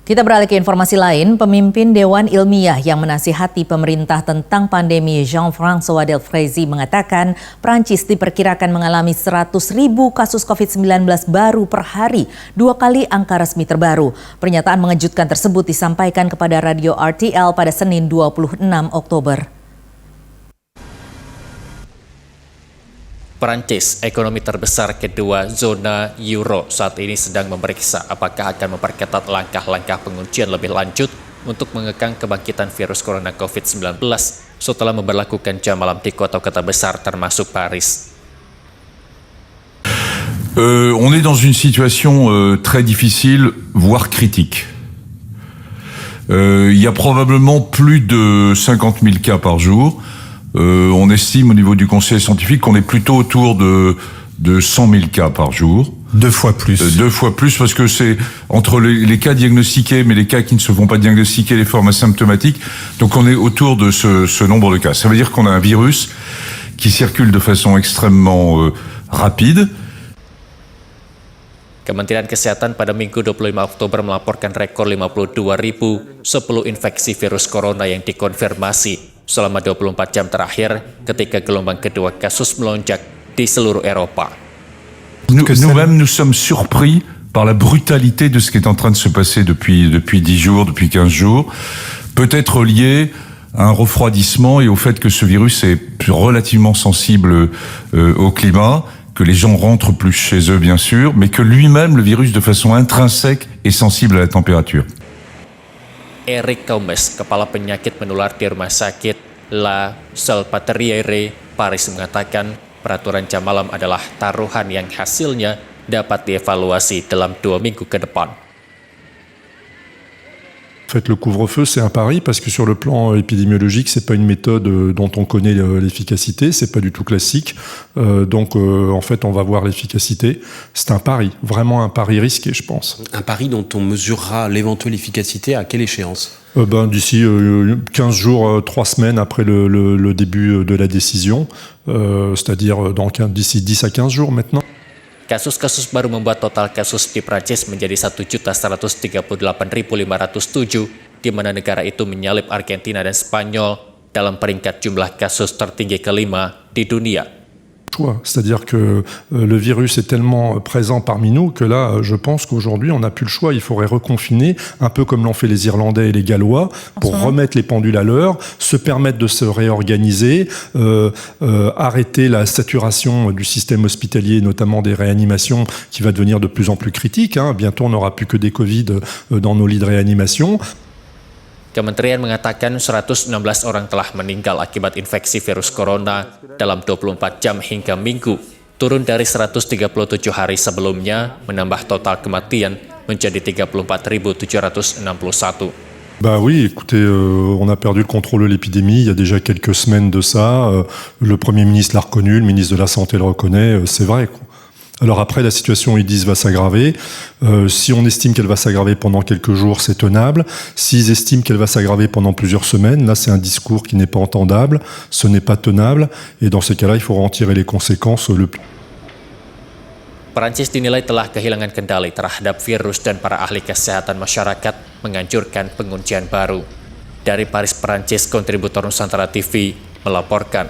Kita beralih ke informasi lain, pemimpin Dewan Ilmiah yang menasihati pemerintah tentang pandemi Jean-François Delfraissy mengatakan Prancis diperkirakan mengalami 100.000 kasus COVID-19 baru per hari, 2 kali angka resmi terbaru. Pernyataan mengejutkan tersebut disampaikan kepada radio RTL pada Senin 26 Oktober. Prancis, ekonomi terbesar kedua zona Euro, saat ini sedang memeriksa apakah akan memperketat langkah-langkah penguncian lebih lanjut untuk mengekang kebangkitan virus corona COVID-19 setelah memberlakukan jam malam di kota-kota besar termasuk Paris. On est dans une situation très difficile, voire critique. Il y a probablement plus de 50 000 cas par jour. On estime au niveau du conseil scientifique qu'on est plutôt autour de 100 000 cas par jour. 2 fois plus. 2 fois plus parce que c'est entre les cas diagnostiqués, mais les cas qui ne se font pas diagnostiquer, les formes asymptomatiques. Donc on est autour de ce nombre de cas. Ça veut dire qu'on a un virus qui circule de façon extrêmement rapide. Kementerian Kesehatan pada Minggu 25 Oktober melaporkan rekor 52.010 infeksi virus corona yang dikonfirmasi selama 24 jam terakhir ketika gelombang kedua kasus melonjak di seluruh Eropa. Nous-mêmes, nous sommes surpris par la brutalité de ce qui est en train de se passer depuis 10 jours, depuis 15 jours. Peut-être lié à un refroidissement et au fait que ce virus est relativement sensible au climat, que les gens rentrent plus chez eux bien sûr, mais que lui-même, le virus, de façon intrinsèque, est sensible à la température. Eric Combes, kepala penyakit menular di Rumah Sakit La Salpêtrière, Paris mengatakan peraturan jam malam adalah taruhan yang hasilnya dapat dievaluasi dalam 2 minggu ke depan. En fait, le couvre-feu, c'est un pari parce que sur le plan épidémiologique, c'est pas une méthode dont on connaît l'efficacité, c'est pas du tout classique. En fait, on va voir l'efficacité. C'est un pari, vraiment un pari risqué, je pense. Un pari dont on mesurera l'éventuelle efficacité à quelle échéance ? D'ici 15 jours, 3 semaines après le début de la décision, c'est-à-dire d'ici 10 à 15 jours maintenant. Kasus-kasus baru membuat total kasus di Prancis menjadi 1.138.507, di mana negara itu menyalip Argentina dan Spanyol dalam peringkat jumlah kasus tertinggi kelima di dunia. C'est-à-dire que le virus est tellement présent parmi nous que là, je pense qu'aujourd'hui, on n'a plus le choix. Il faudrait reconfiner, un peu comme l'ont fait les Irlandais et les Gallois, pour remettre les pendules à l'heure, se permettre de se réorganiser, arrêter la saturation du système hospitalier, notamment des réanimations, qui va devenir de plus en plus critique. Bientôt, on n'aura plus que des Covid dans nos lits de réanimation. Kementerian mengatakan 116 orang telah meninggal akibat infeksi virus corona dalam 24 jam hingga Minggu, turun dari 137 hari sebelumnya, menambah total kematian menjadi 34.761. Oui, écoutez, on a perdu le contrôle de l'épidémie il y a déjà quelques semaines de ça. Le Premier ministre l'a reconnu, le ministre de la Santé le reconnaît, c'est vrai, quoi. Alors après, la situation, ils disent, va s'aggraver. Si on estime qu'elle va s'aggraver pendant quelques jours, c'est tenable. S'ils estiment qu'elle va s'aggraver pendant plusieurs semaines, là, c'est un discours qui n'est pas entendable, ce n'est pas tenable. Et dans ces cas-là, il faut en tirer les conséquences le plus. Prancis dinilai telah kehilangan kendali terhadap virus dan para ahli kesehatan masyarakat menganjurkan penguncian baru. Dari Paris, Prancis, kontributor Nusantara TV melaporkan.